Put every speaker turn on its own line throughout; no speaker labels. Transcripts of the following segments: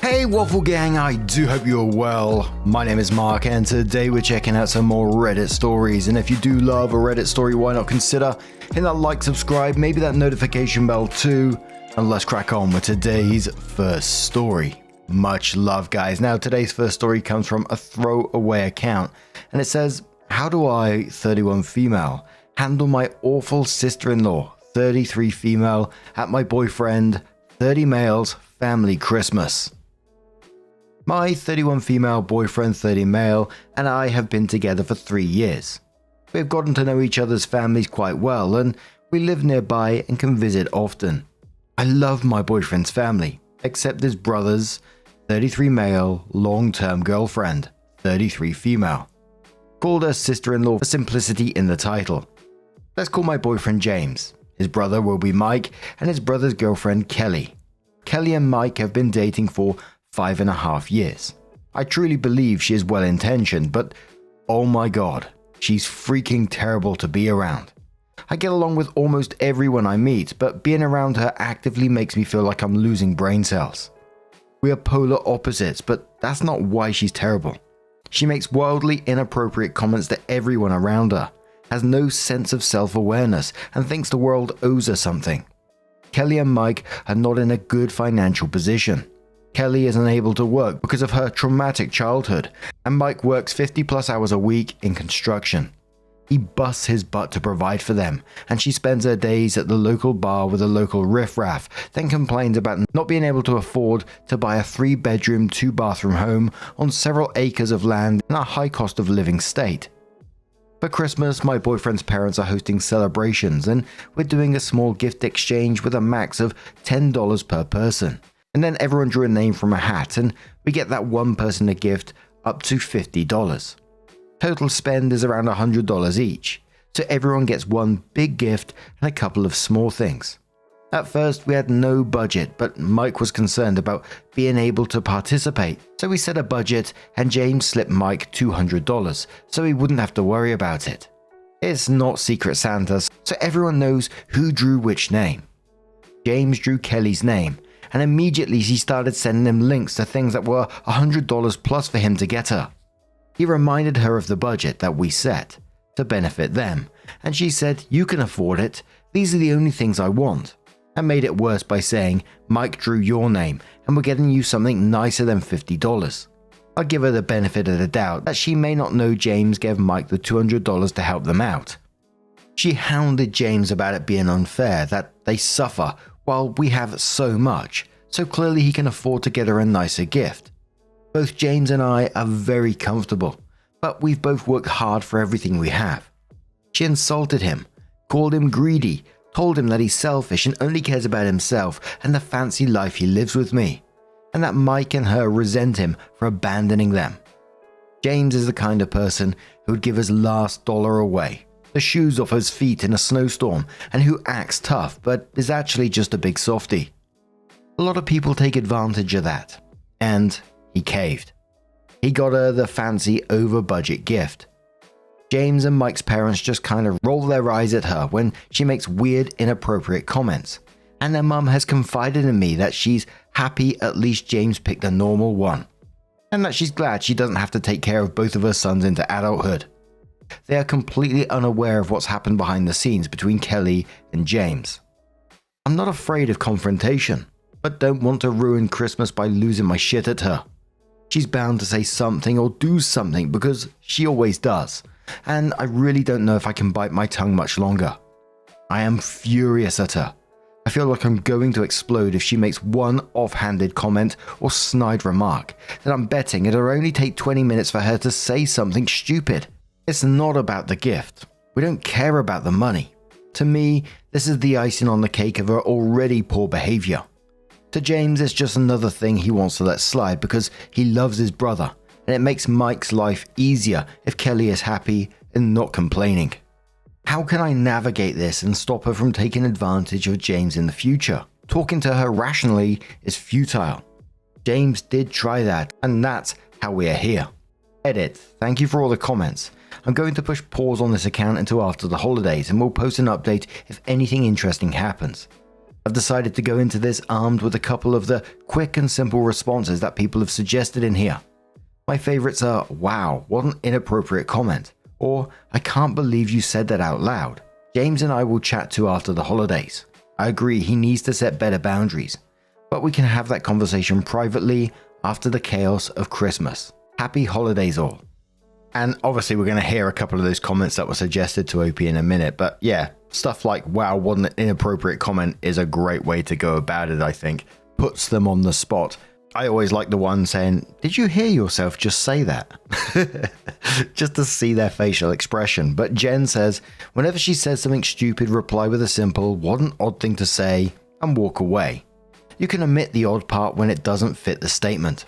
Hey Waffle Gang, I do hope you're well. My name is Mark and today we're checking out some more Reddit stories, and if you do love a Reddit story, why not consider hitting that like, subscribe, maybe that notification bell too, and let's crack on with today's first story. Much love guys. Now today's first story comes from a throwaway account and it says, how do I, 31 female, handle my awful sister-in-law, 33 female, at my boyfriend, 30 males, family Christmas. My 31 female boyfriend, 30 male, and I have been together for 3 years. We have gotten to know each other's families quite well and we live nearby and can visit often. I love my boyfriend's family, except his brother's 33 male, long-term girlfriend, 33 female. Called her sister-in-law for simplicity in the title. Let's call my boyfriend James. His brother will be Mike and his brother's girlfriend Kelly. Kelly and Mike have been dating for 5.5 years. I truly believe she is well-intentioned, but oh my god, she's freaking terrible to be around. I get along with almost everyone I meet, but being around her actively makes me feel like I'm losing brain cells. We are polar opposites, but that's not why she's terrible. She makes wildly inappropriate comments to everyone around her, has no sense of self-awareness, and thinks the world owes her something. Kelly and Mike are not in a good financial position. Kelly is unable to work because of her traumatic childhood, and Mike works 50 plus hours a week in construction. He busts his butt to provide for them, and she spends her days at the local bar with a local riffraff, then complains about not being able to afford to buy a 3-bedroom, 2-bathroom home on several acres of land in a high cost of living state. For Christmas, my boyfriend's parents are hosting celebrations, and we're doing a small gift exchange with a max of $10 per person. And then everyone drew a name from a hat, and we get that one person a gift up to $50. Total spend is around $100 each, so everyone gets one big gift and a couple of small things. At first we had no budget, but Mike was concerned about being able to participate, so we set a budget and James slipped Mike $200 so he wouldn't have to worry about it. It's not Secret Santa, so everyone knows who drew which name. James drew Kelly's name, and immediately she started sending him links to things that were $100 plus for him to get her. He reminded her of the budget that we set to benefit them, and she said, "You can afford it, these are the only things I want," and made it worse by saying, "Mike drew your name and we're getting you something nicer than $50. I'll give her the benefit of the doubt that she may not know James gave Mike the $200 to help them out. She hounded James about it being unfair, that they suffer while we have so much, so clearly he can afford to get her a nicer gift. Both James and I are very comfortable, but we've both worked hard for everything we have. She insulted him, called him greedy, told him that he's selfish and only cares about himself and the fancy life he lives with me, and that Mike and her resent him for abandoning them. James is the kind of person who would give his last dollar away, the shoes off his feet in a snowstorm, and who acts tough but is actually just a big softie. A lot of people take advantage of that, and he caved. He got her the fancy over-budget gift. James and Mike's parents just kind of roll their eyes at her when she makes weird, inappropriate comments, and their mum has confided in me that she's happy at least James picked a normal one, and that she's glad she doesn't have to take care of both of her sons into adulthood. They are completely unaware of what's happened behind the scenes between Kelly and James. I'm not afraid of confrontation, but don't want to ruin Christmas by losing my shit at her. She's bound to say something or do something because she always does, and I really don't know if I can bite my tongue much longer. I am furious at her. I feel like I'm going to explode if she makes one offhanded comment or snide remark, that I'm betting it'll only take 20 minutes for her to say something stupid. It's not about the gift. We don't care about the money. To me, this is the icing on the cake of her already poor behavior. To James, it's just another thing he wants to let slide because he loves his brother, and it makes Mike's life easier if Kelly is happy and not complaining. How can I navigate this and stop her from taking advantage of James in the future? Talking to her rationally is futile. James did try that, and that's how we are here. Edit. Thank you for all the comments. I'm going to push pause on this account until after the holidays, and we'll post an update if anything interesting happens. I've decided to go into this armed with a couple of the quick and simple responses that people have suggested in here. My favorites are, wow, what an inappropriate comment, or I can't believe you said that out loud. James and I will chat to after the holidays. I agree he needs to set better boundaries, but we can have that conversation privately after the chaos of Christmas. Happy holidays all. And obviously we're going to hear a couple of those comments that were suggested to OP in a minute, but yeah, stuff like, wow, what an inappropriate comment is a great way to go about it, I think. Puts them on the spot. I always like the one saying, did you hear yourself just say that? Just to see their facial expression. But Jen says, whenever she says something stupid, reply with a simple, what an odd thing to say, and walk away. You can omit the odd part when it doesn't fit the statement.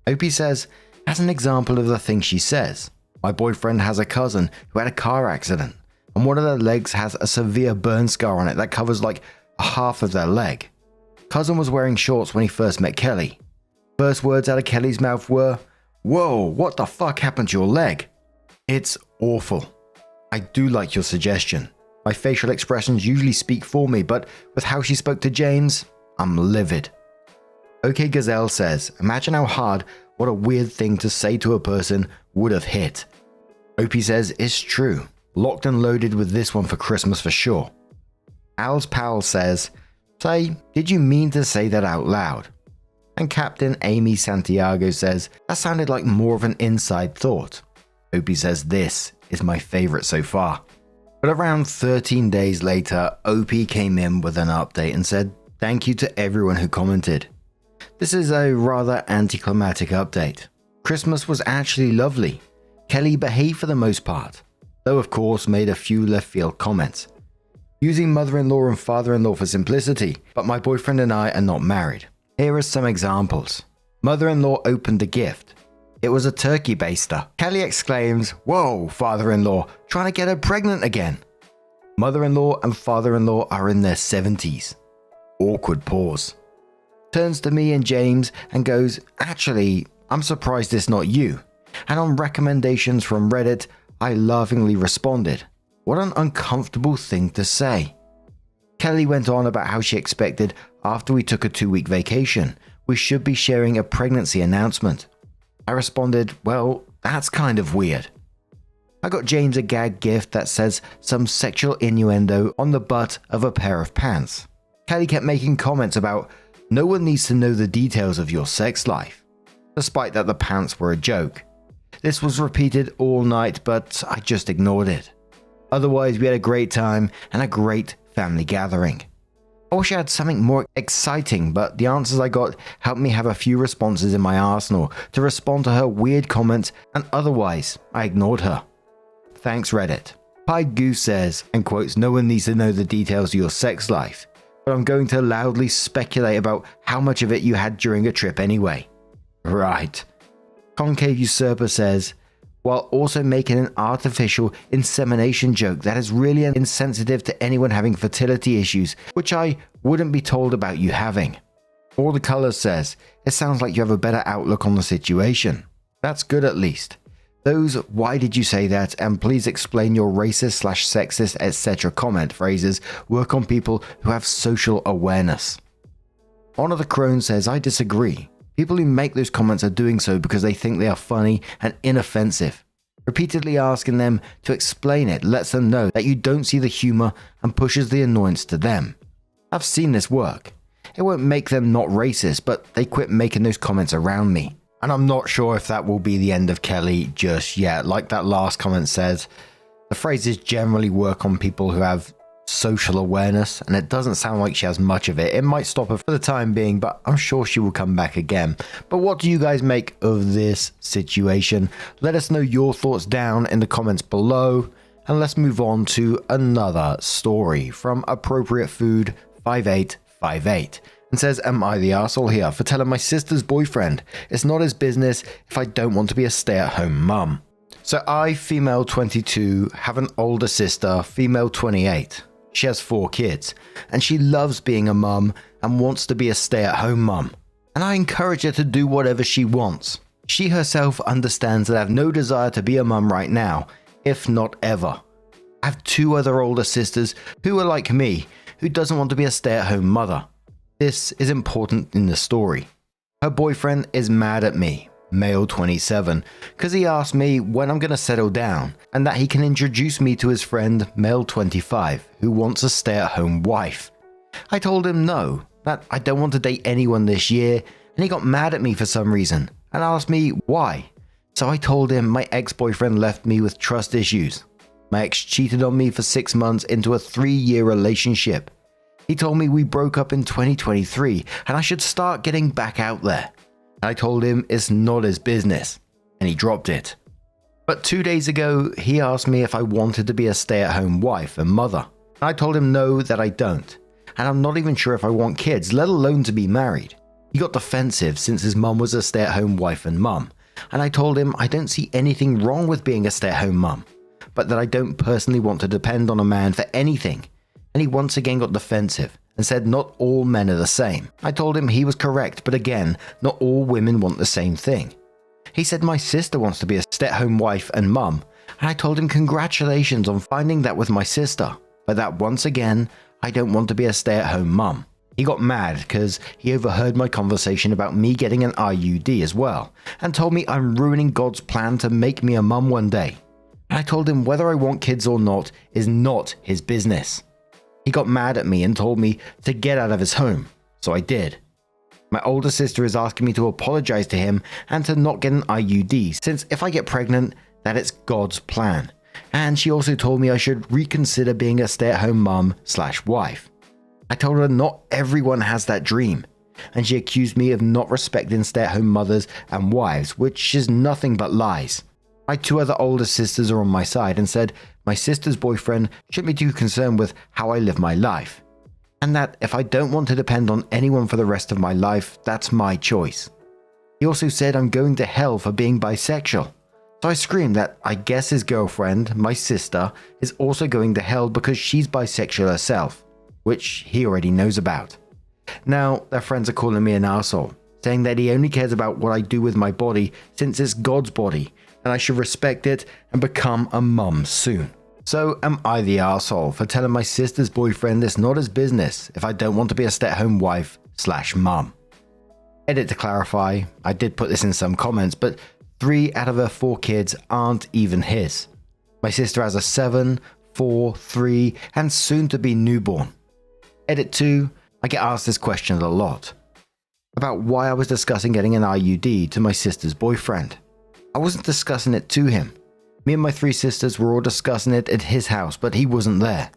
OP says, as an example of the thing she says, my boyfriend has a cousin who had a car accident, and one of their legs has a severe burn scar on it that covers like half of their leg. Cousin was wearing shorts when he first met Kelly. First words out of Kelly's mouth were, whoa, what the fuck happened to your leg? It's awful. I do like your suggestion. My facial expressions usually speak for me, but with how she spoke to James, I'm livid. OK Gazelle says, imagine how hard what a weird thing to say to a person would have hit. OP says, it's true. Locked and loaded with this one for Christmas for sure. Al's pal says, say, did you mean to say that out loud? And Captain Amy Santiago says, that sounded like more of an inside thought. OP says, this is my favorite so far. But around 13 days later, OP came in with an update and said, thank you to everyone who commented. This is a rather anticlimactic update. Christmas was actually lovely. Kelly behaved for the most part, though of course made a few left field comments. Using mother-in-law and father-in-law for simplicity, but my boyfriend and I are not married. Here are some examples. Mother-in-law opened a gift. It was a turkey baster. Kelly exclaims, whoa, father-in-law, trying to get her pregnant again. Mother-in-law and father-in-law are in their 70s. Awkward pause. Turns to me and James and goes, actually, I'm surprised it's not you. And on recommendations from Reddit, I laughingly responded, what an uncomfortable thing to say. Kelly went on about how she expected after we took a 2-week vacation, we should be sharing a pregnancy announcement. I responded, well, that's kind of weird. I got James a gag gift that says some sexual innuendo on the butt of a pair of pants. Kelly kept making comments about, no one needs to know the details of your sex life, despite that the pants were a joke. This was repeated all night, but I just ignored it. Otherwise, we had a great time and a great family gathering. I wish I had something more exciting, but the answers I got helped me have a few responses in my arsenal to respond to her weird comments, and otherwise, I ignored her. Thanks Reddit. Pied Goose says, and quotes, no one needs to know the details of your sex life, but I'm going to loudly speculate about how much of it you had during a trip anyway. Right. Concave Usurper says, while also making an artificial insemination joke that is really insensitive to anyone having fertility issues, which I wouldn't be told about you having. All the Colors says, it sounds like you have a better outlook on the situation. That's good at least. Those why did you say that and please explain your racist / sexist etc. comment phrases work on people who have social awareness. Honor the Crone says, I disagree. People who make those comments are doing so because they think they are funny and inoffensive. Repeatedly asking them to explain it lets them know that you don't see the humor and pushes the annoyance to them. I've seen this work. It won't make them not racist, but they quit making those comments around me. And I'm not sure if that will be the end of Kelly just yet. Like that last comment says, the phrases generally work on people who have social awareness, and it doesn't sound like she has much of it. It might stop her for the time being, but I'm sure she will come back again. But what do you guys make of this situation? Let us know your thoughts down in the comments below, and let's move on to another story from Appropriate Food 5858. And says, am I the arsehole here for telling my sister's boyfriend it's not his business if I don't want to be a stay-at-home mum? So I, female 22, have an older sister, female 28. She has 4 kids, and she loves being a mum and wants to be a stay-at-home mum. And I encourage her to do whatever she wants. She herself understands that I have no desire to be a mum right now, if not ever. I have 2 other older sisters who are like me, who doesn't want to be a stay-at-home mother. This is important in the story. Her boyfriend is mad at me, male 27, because he asked me when I'm going to settle down and that he can introduce me to his friend, male 25, who wants a stay-at-home wife. I told him no, that I don't want to date anyone this year, and he got mad at me for some reason and asked me why. So I told him my ex-boyfriend left me with trust issues. My ex cheated on me for 6 months into a 3-year relationship. He told me we broke up in 2023 and I should start getting back out there. I told him it's not his business, and he dropped it. But 2 days ago, he asked me if I wanted to be a stay-at-home wife and mother. I told him no, that I don't, and I'm not even sure if I want kids, let alone to be married. He got defensive since his mum was a stay-at-home wife and mum, and I told him I don't see anything wrong with being a stay-at-home mum, but that I don't personally want to depend on a man for anything. And he once again got defensive and said not all men are the same. I told him he was correct, but again, not all women want the same thing. He said my sister wants to be a stay-at-home wife and mum, and I told him congratulations on finding that with my sister, but that once again, I don't want to be a stay-at-home mum. He got mad because he overheard my conversation about me getting an IUD as well, and told me I'm ruining God's plan to make me a mum one day. And I told him whether I want kids or not is not his business. He got mad at me and told me to get out of his home, so I did. My older sister is asking me to apologize to him and to not get an IUD, since if I get pregnant, that it's God's plan. And she also told me I should reconsider being a stay-at-home mum/wife. I told her not everyone has that dream, and she accused me of not respecting stay-at-home mothers and wives, which is nothing but lies. My 2 other older sisters are on my side and said my sister's boyfriend shouldn't be too concerned with how I live my life, and that if I don't want to depend on anyone for the rest of my life, that's my choice. He also said I'm going to hell for being bisexual. So I screamed that I guess his girlfriend, my sister, is also going to hell because she's bisexual herself, which he already knows about. Now their friends are calling me an arsehole, saying that he only cares about what I do with my body since it's God's body, and I should respect it and become a mum soon. So am I the arsehole for telling my sister's boyfriend it's not his business if I don't want to be a stay-at-home wife/mum? Edit to clarify, I did put this in some comments, but 3 out of her 4 kids aren't even his. My sister has a 7, 4, 3, and soon to be newborn. Edit 2, I get asked this question a lot, about why I was discussing getting an IUD to my sister's boyfriend. I wasn't discussing it to him. Me and my 3 sisters were all discussing it at his house, but he wasn't there.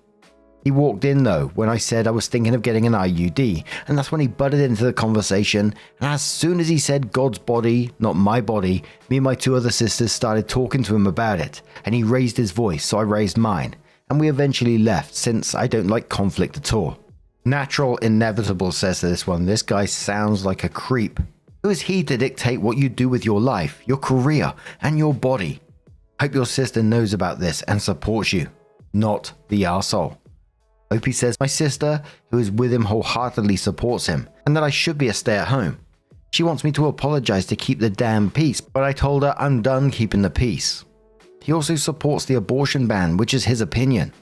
He walked in though when I said I was thinking of getting an IUD, and that's when he butted into the conversation, and as soon as he said God's body, not my body, me and my 2 other sisters started talking to him about it, and he raised his voice, so I raised mine, and we eventually left since I don't like conflict at all. Natural Inevitable says to this one, this guy sounds like a creep. Who is he to dictate what you do with your life, your career, and your body? Hope your sister knows about this and supports you, not the arsehole. Opie says my sister, who is with him wholeheartedly, supports him, and that I should be a stay-at-home. She wants me to apologize to keep the damn peace, but I told her I'm done keeping the peace. He also supports the abortion ban, which is his opinion.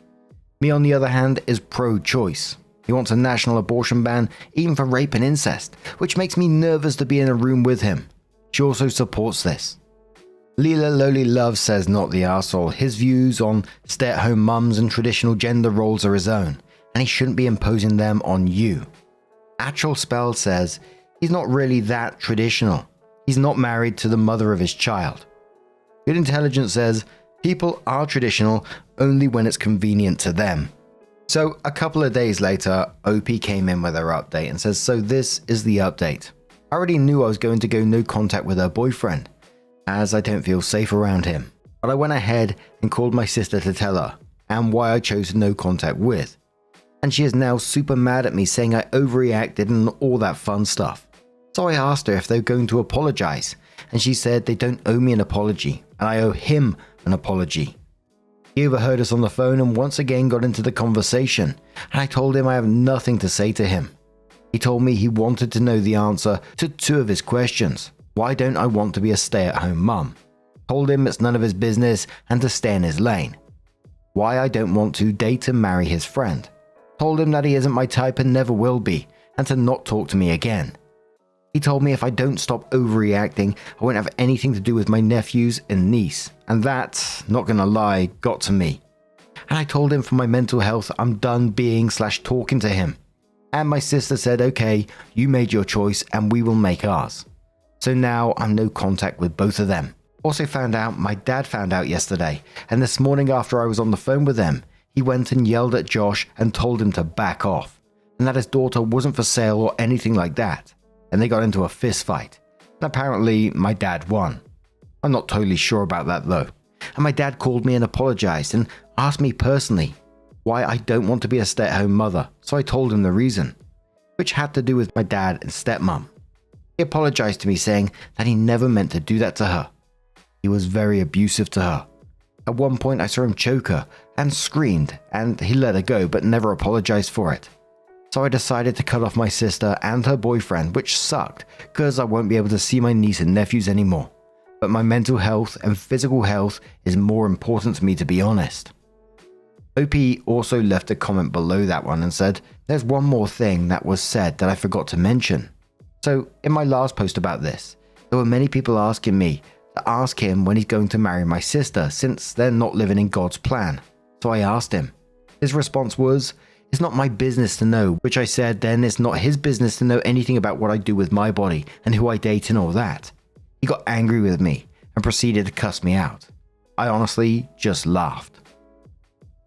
Me, on the other hand, is pro-choice. He wants a national abortion ban, even for rape and incest, which makes me nervous to be in a room with him. She also supports this. Leela Lowly Love says not the arsehole. His views on stay-at-home mums and traditional gender roles are his own, and he shouldn't be imposing them on you. Actual Spell says he's not really that traditional. He's not married to the mother of his child. Good Intelligence says people are traditional only when it's convenient to them. So a couple of days later, OP came in with her update and says, so this is the update. I already knew I was going to go no contact with her boyfriend, as I don't feel safe around him. But I went ahead and called my sister to tell her, and why I chose no contact with. And she is now super mad at me, saying I overreacted and all that fun stuff. So I asked her if they're going to apologize, and she said they don't owe me an apology, and I owe him an apology. He overheard us on the phone and once again got into the conversation, and I told him I have nothing to say to him. He told me he wanted to know the answer to 2 of his questions. Why don't I want to be a stay-at-home mum? Told him it's none of his business and to stay in his lane. Why I don't want to date and marry his friend. Told him that he isn't my type and never will be, and to not talk to me again. He told me if I don't stop overreacting, I won't have anything to do with my nephews and niece, and that, not gonna lie, got to me. And I told him for my mental health, I'm done being/talking to him. And my sister said, okay, you made your choice and we will make ours. So now I'm no contact with both of them. Also found out my dad found out yesterday, and this morning after I was on the phone with them, he went and yelled at Josh and told him to back off, and that his daughter wasn't for sale or anything like that. And they got into a fist fight. And apparently my dad won. I'm not totally sure about that though. And my dad called me and apologized and asked me personally why I don't want to be a stay-at-home mother, so I told him the reason, which had to do with my dad and stepmom. He apologized to me saying that he never meant to do that to her. He was very abusive to her. At one point I saw him choke her and screamed, and he let her go but never apologized for it. So I decided to cut off my sister and her boyfriend, which sucked because I won't be able to see my niece and nephews anymore. But my mental health and physical health is more important to me, to be honest. OP also left a comment below that one and said, there's one more thing that was said that I forgot to mention. So in my last post about this, there were many people asking me to ask him when he's going to marry my sister since they're not living in God's plan. So I asked him. His response was, it's not my business to know, which I said then it's not his business to know anything about what I do with my body and who I date and all that. He got angry with me and proceeded to cuss me out. I honestly just laughed.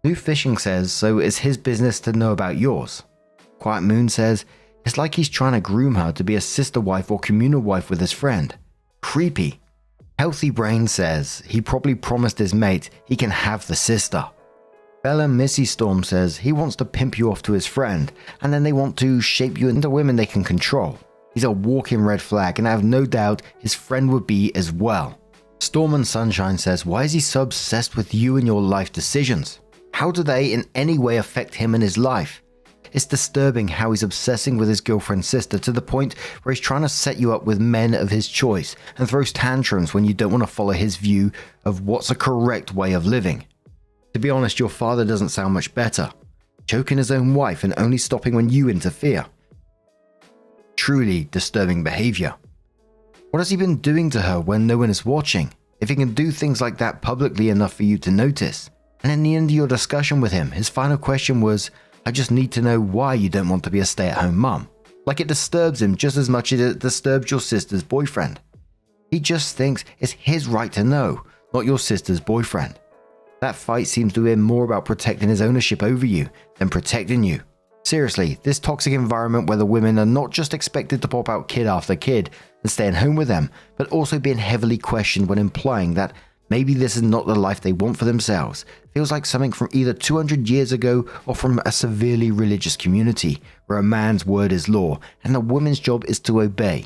New Fishing says, so it's his business to know about yours. Quiet Moon says, it's like he's trying to groom her to be a sister wife or communal wife with his friend. Creepy. Healthy Brain says, he probably promised his mate he can have the sister. Bella Missy Storm says, he wants to pimp you off to his friend, and then they want to shape you into women they can control. He's a walking red flag, and I have no doubt his friend would be as well. Storm and Sunshine says, why is he so obsessed with you and your life decisions? How do they in any way affect him and his life? It's disturbing how he's obsessing with his girlfriend's sister to the point where he's trying to set you up with men of his choice and throws tantrums when you don't want to follow his view of what's a correct way of living. To be honest, your father doesn't sound much better. Choking his own wife and only stopping when you interfere. Truly disturbing behavior. What has he been doing to her when no one is watching? If he can do things like that publicly enough for you to notice. And in the end of your discussion with him, his final question was, I just need to know why you don't want to be a stay-at-home mum. Like it disturbs him just as much as it disturbs your sister's boyfriend. He just thinks it's his right to know, not your sister's boyfriend. That fight seems to be more about protecting his ownership over you than protecting you. Seriously, this toxic environment where the women are not just expected to pop out kid after kid and staying home with them, but also being heavily questioned when implying that maybe this is not the life they want for themselves, feels like something from either 200 years ago or from a severely religious community where a man's word is law and a woman's job is to obey,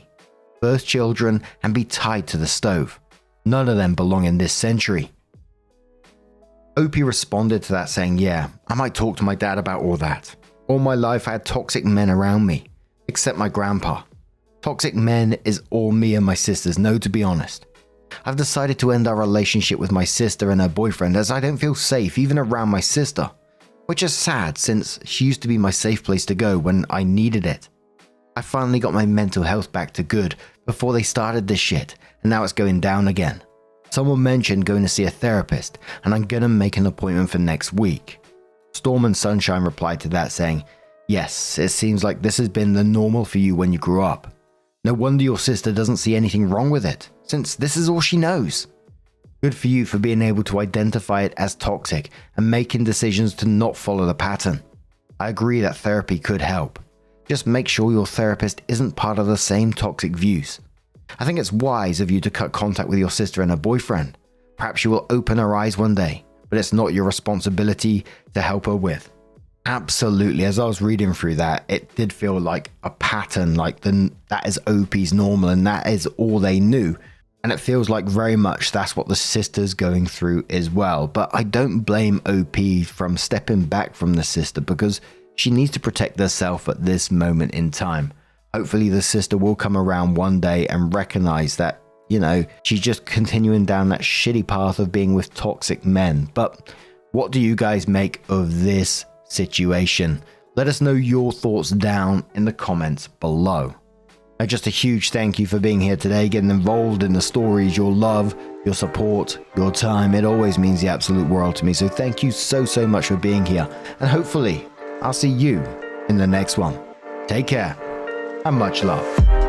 birth children and be tied to the stove. None of them belong in this century. OP responded to that saying, yeah, I might talk to my dad about all that. All my life I had toxic men around me, except my grandpa. Toxic men is all me and my sisters know, to be honest. I've decided to end our relationship with my sister and her boyfriend as I don't feel safe even around my sister, which is sad since she used to be my safe place to go when I needed it. I finally got my mental health back to good before they started this shit, and now it's going down again. Someone mentioned going to see a therapist, and I'm gonna make an appointment for next week. Storm and Sunshine replied to that saying, yes, it seems like this has been the normal for you when you grew up. No wonder your sister doesn't see anything wrong with it, since this is all she knows. Good for you for being able to identify it as toxic and making decisions to not follow the pattern. I agree that therapy could help. Just make sure your therapist isn't part of the same toxic views. I think it's wise of you to cut contact with your sister and her boyfriend. Perhaps you will open her eyes one day, but it's not your responsibility to help her with. Absolutely, as I was reading through that, it did feel like a pattern, like that is OP's normal and that is all they knew. And it feels like very much that's what the sister's going through as well. But I don't blame OP from stepping back from the sister because she needs to protect herself at this moment in time. Hopefully the sister will come around one day and recognize that, you know, she's just continuing down that shitty path of being with toxic men. But what do you guys make of this situation? Let us know your thoughts down in the comments below. And just a huge thank you for being here today, getting involved in the stories, your love, your support, your time. It always means the absolute world to me. So thank you so much for being here. And hopefully I'll see you in the next one. Take care and much love.